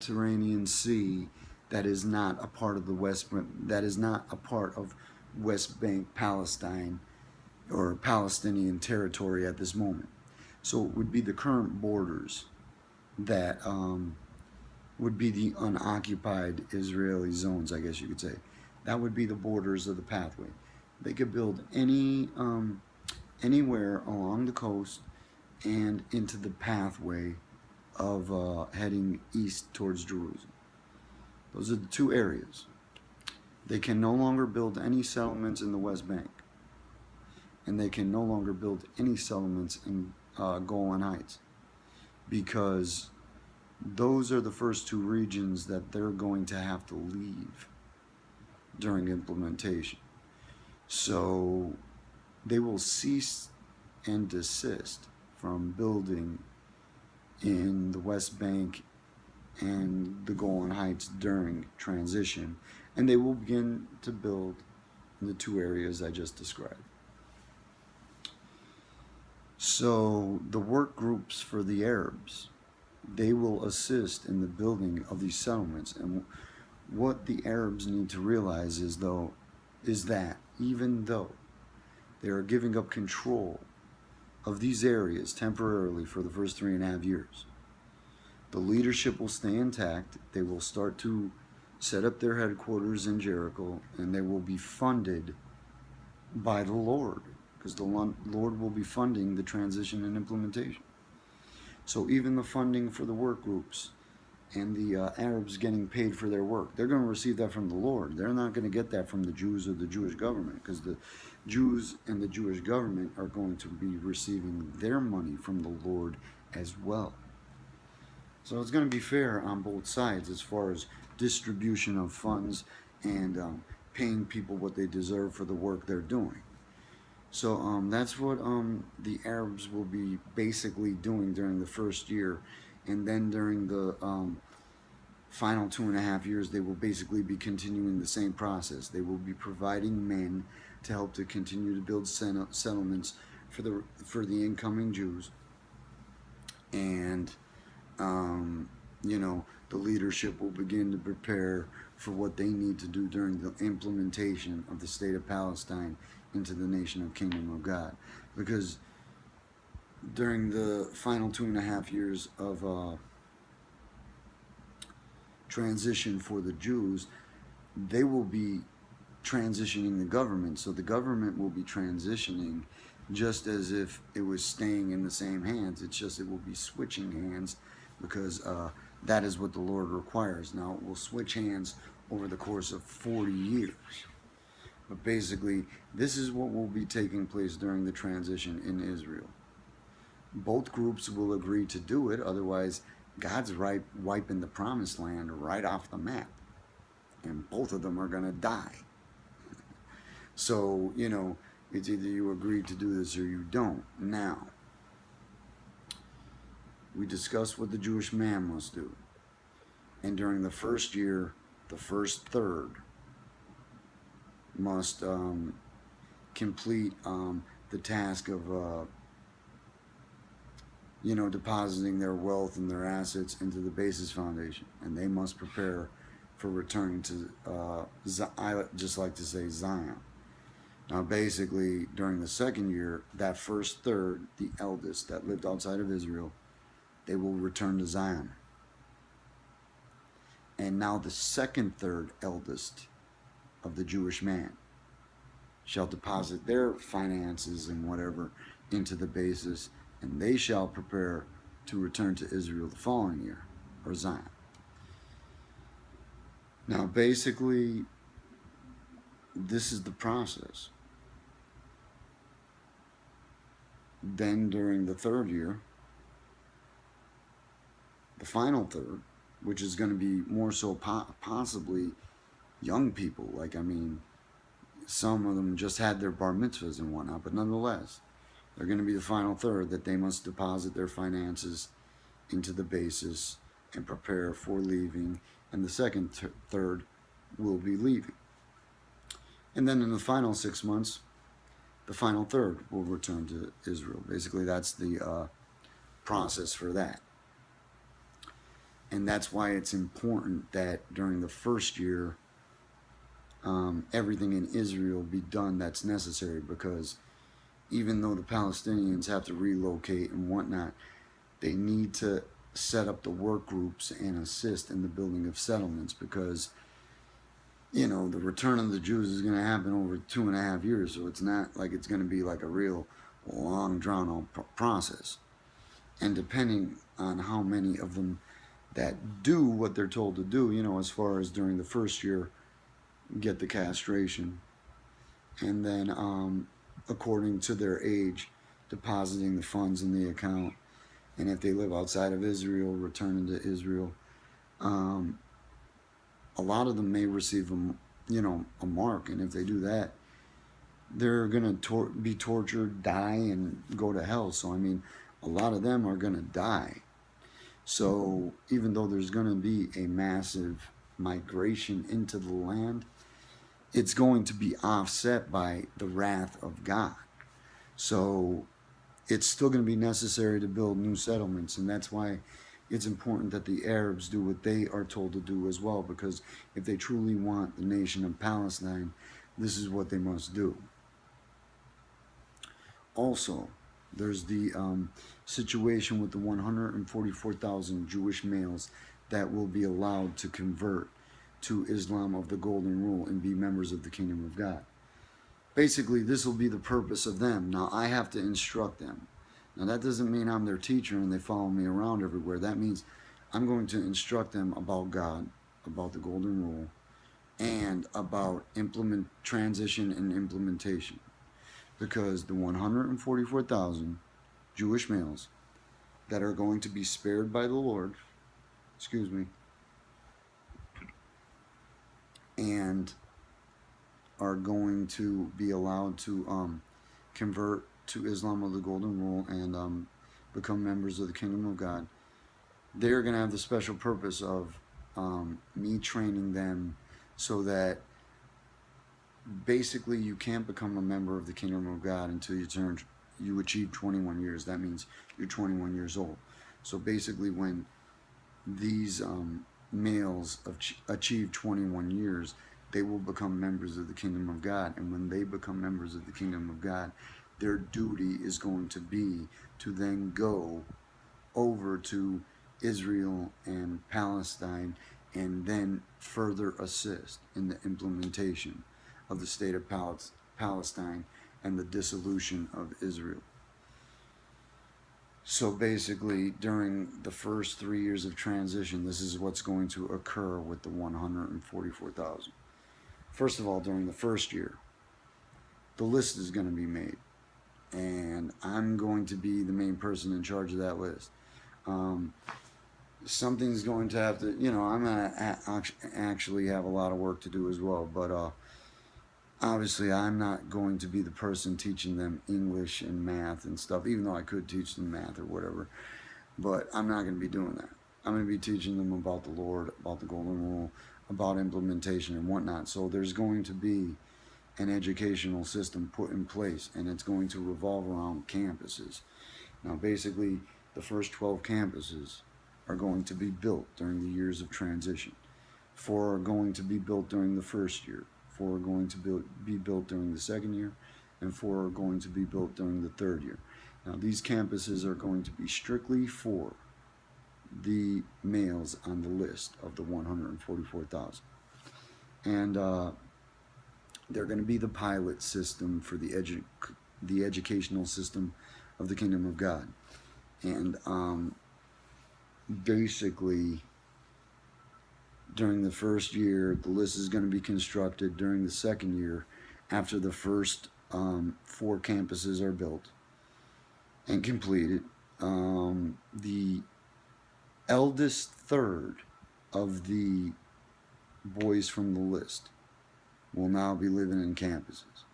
Mediterranean Sea that is not a part of the that is not a part of West Bank Palestine or Palestinian territory at this moment. So it would be the current borders that would be the unoccupied Israeli zones, I guess you could say. That would be the borders of the pathway. They could build anywhere along the coast and into the pathway of heading east towards Jerusalem. Those are the two areas. They can no longer build any settlements in the West Bank, and they can no longer build any settlements in Golan Heights, because those are the first two regions that they're going to have to leave during implementation. So they will cease and desist from building in the West Bank and the Golan Heights during transition, and they will begin to build in the two areas I just described. So the work groups for the Arabs, they will assist in the building of these settlements. And what the Arabs need to realize is that even though they are giving up control of these areas temporarily for the first 3.5 years, the leadership will stay intact. They will start to set up their headquarters in Jericho, and they will be funded by the Lord, because the Lord will be funding the transition and implementation. So even the funding for the work groups and the Arabs getting paid for their work, they're going to receive that from the Lord. They're not going to get that from the Jews or the Jewish government, because the Jews and the Jewish government are going to be receiving their money from the Lord as well. So it's going to be fair on both sides as far as distribution of funds and paying people what they deserve for the work they're doing. So that's what the Arabs will be basically doing during the first year. And then during the final 2.5 years, they will basically be continuing the same process. They will be providing men to help to continue to build settlements for the incoming Jews. And the leadership will begin to prepare for what they need to do during the implementation of the state of Palestine into the nation of Kingdom of God. Because during the final 2.5 years of transition for the Jews, they will be transitioning the government. So the government will be transitioning just as if it was staying in the same hands. It's just it will be switching hands, because that is what the Lord requires. Now it will switch hands over the course of 40 years. But basically, this is what will be taking place during the transition in Israel. Both groups will agree to do it, otherwise God's wiping the promised land right off the map, and both of them are going to die. So, it's either you agree to do this or you don't. Now, we discussed what the Jewish man must do. And during the first year, the first third must complete the task of depositing their wealth and their assets into the basis foundation, and they must prepare for returning to I just like to say Zion. Now basically during the second year, that first third, the eldest that lived outside of Israel, they will return to Zion. And now the second third eldest of the Jewish man shall deposit their finances and whatever into the basis, and they shall prepare to return to Israel the following year, or Zion. Now basically, this is the process. Then during the third year, the final third, which is going to be more so possibly young people, some of them just had their bar mitzvahs and whatnot, but nonetheless, they're going to be the final third that they must deposit their finances into the basis and prepare for leaving, and the second third will be leaving. And then in the final 6 months, the final third will return to Israel. Basically, that's the process for that. And that's why it's important that during the first year, everything in Israel be done that's necessary, because even though the Palestinians have to relocate and whatnot, they need to set up the work groups and assist in the building of settlements, because the return of the Jews is going to happen over 2.5 years, so it's not like it's going to be like a real long drawn out process. And depending on how many of them that do what they're told to do, as far as during the first year, get the castration, and then according to their age, depositing the funds in the account, and if they live outside of Israel, returning to Israel. A lot of them may receive a mark, and if they do that, they're gonna be tortured, die, and go to hell. So I mean, a lot of them are gonna die. So even though there's gonna be a massive migration into the land, it's going to be offset by the wrath of God. So it's still going to be necessary to build new settlements, and that's why it's important that the Arabs do what they are told to do as well, because if they truly want the nation of Palestine, this is what they must do. Also, there's the situation with the 144,000 Jewish males that will be allowed to convert to Islam of the Golden Rule and be members of the Kingdom of God. Basically, this will be the purpose of them. Now, I have to instruct them. Now, that doesn't mean I'm their teacher and they follow me around everywhere. That means I'm going to instruct them about God, about the Golden Rule, and about transition and implementation. Because the 144,000 Jewish males that are going to be spared by the Lord, and are going to be allowed to convert to Islam of the Golden Rule and become members of the Kingdom of God, they're going to have the special purpose of me training them, so that basically you can't become a member of the Kingdom of God until you achieve 21 years. That means you're 21 years old. So basically, when these males achieve 21 years, they will become members of the Kingdom of God. And when they become members of the Kingdom of God, their duty is going to be to then go over to Israel and Palestine, and then further assist in the implementation of the state of Palestine and the dissolution of Israel. So basically, during the first 3 years of transition, this is what's going to occur with the 144,000. First of all, during the first year, the list is going to be made, and I'm going to be the main person in charge of that list. Something's going to have to, I'm going to actually have a lot of work to do as well, but obviously I'm not going to be the person teaching them English and math and stuff, even though I could teach them math or whatever, but I'm not going to be doing that. I'm going to be teaching them about the Lord, about the Golden Rule, about implementation and whatnot. So there's going to be an educational system put in place, and it's going to revolve around campuses. Now, basically, the first 12 campuses are going to be built during the years of transition. 4 are going to be built during the first year. 4 are going to be built during the second year, and 4 are going to be built during the third year. Now, these campuses are going to be strictly for the males on the list of the 144,000. And they're going to be the pilot system for the educational system of the Kingdom of God. And basically, during the first year, the list is going to be constructed. During the second year, after the first 4 campuses are built and completed, the eldest third of the boys from the list will now be living in campuses.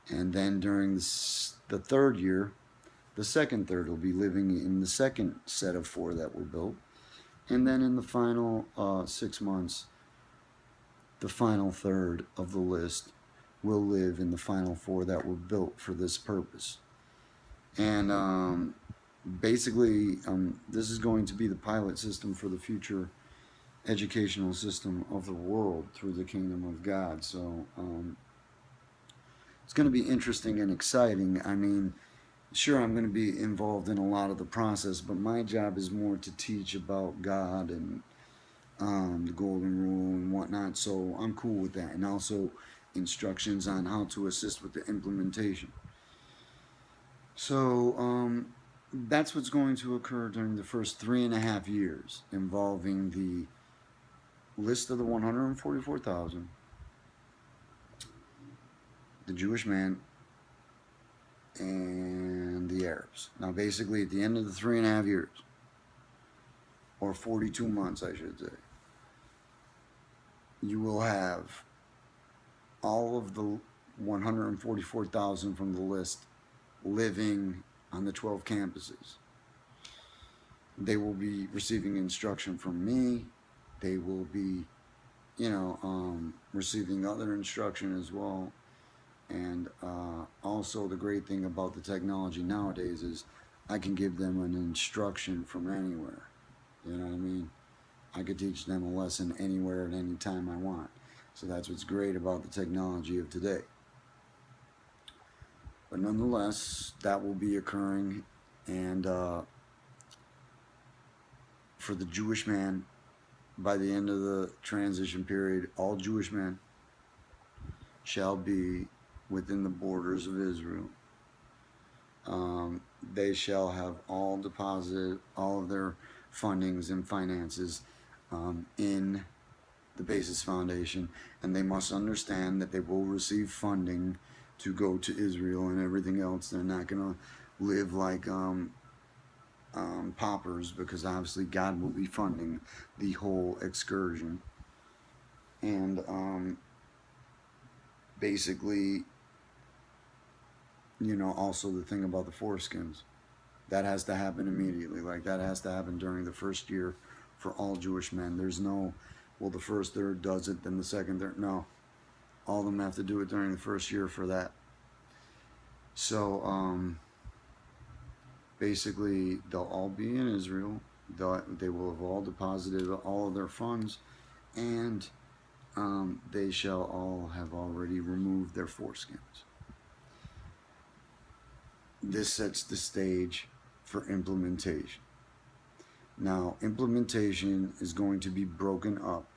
And then during the third year, the second third will be living in the second set of 4 that were built. And then in the final 6 months, the final third of the list will live in the final 4 that were built for this purpose. And basically, this is going to be the pilot system for the future educational system of the world through the kingdom of God. So it's going to be interesting and exciting. I mean, sure, I'm going to be involved in a lot of the process, but my job is more to teach about God and the golden rule and whatnot. So I'm cool with that, and also instructions on how to assist with the implementation. So that's what's going to occur during the first 3.5 years, involving the list of the 144,000, the Jewish man, and the Arabs. Now, basically, at the end of the 3.5 years, or 42 months, I should say, you will have all of the 144,000 from the list living on the 12 campuses. They will be receiving instruction from me. They will be, receiving other instruction as well. And also, the great thing about the technology nowadays is I can give them an instruction from anywhere. You know what I mean? I could teach them a lesson anywhere at any time I want. So that's what's great about the technology of today. But nonetheless, that will be occurring. And for the Jewish man, by the end of the transition period, all Jewish men shall be within the borders of Israel. They shall have all deposited, all of their fundings and finances in the Basis Foundation, and they must understand that they will receive funding to go to Israel and everything else. They're not going to live like paupers, because obviously God will be funding the whole excursion. And basically, also the thing about the foreskins, that has to happen immediately. Like, that has to happen during the first year for all Jewish men. There's no, well, the first third does it, then the second third. No, all of them have to do it during the first year for that. So basically, they'll all be in Israel. They will have all deposited all of their funds, and they shall all have already removed their foreskins. This sets the stage for implementation. Now, implementation is going to be broken up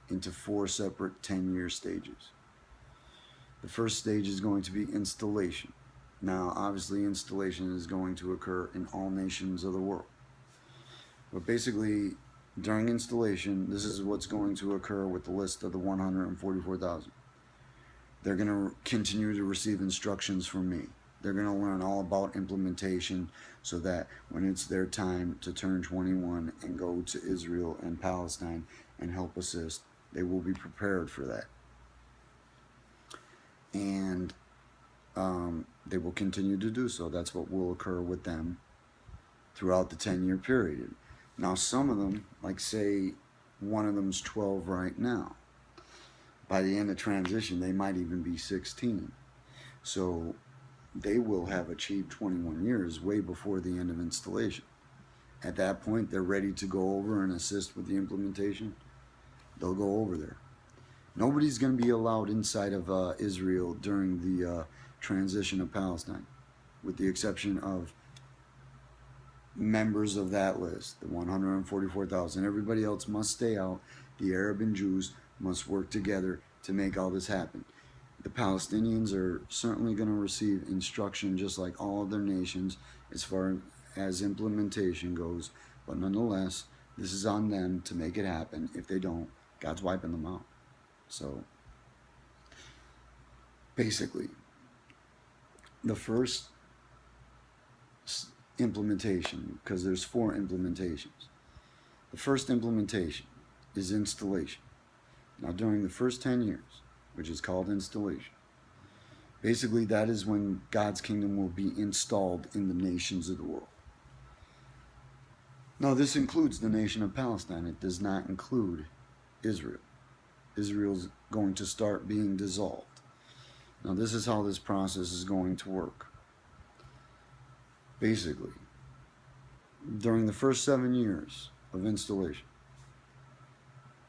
into 4 separate 10-year stages. The first stage is going to be installation. Now, obviously, installation is going to occur in all nations of the world. But basically, during installation, this is what's going to occur with the list of the 144,000. They're going to continue to receive instructions from me. They're going to learn all about implementation, so that when it's their time to turn 21 and go to Israel and Palestine and help assist, they will be prepared for that. And they will continue to do so. That's what will occur with them throughout the 10-year period. Now, some of them, like say one of them's 12 right now, by the end of transition, they might even be 16. So they will have achieved 21 years way before the end of installation. At that point, they're ready to go over and assist with the implementation. They'll go over there. Nobody's going to be allowed inside of Israel during the transition of Palestine, with the exception of members of that list, the 144,000. Everybody else must stay out. The Arab and Jews must work together to make all this happen. The Palestinians are certainly going to receive instruction just like all other nations as far as implementation goes, but nonetheless, this is on them to make it happen. If they don't, God's wiping them out. So basically, the first implementation, because there's 4 implementations. The first implementation is installation. Now, during the first 10 years, which is called installation, basically that is when God's kingdom will be installed in the nations of the world. Now, this includes the nation of Palestine. It does not include Israel. Israel's going to start being dissolved. Now, this is how this process is going to work. Basically, during the first 7 years of installation.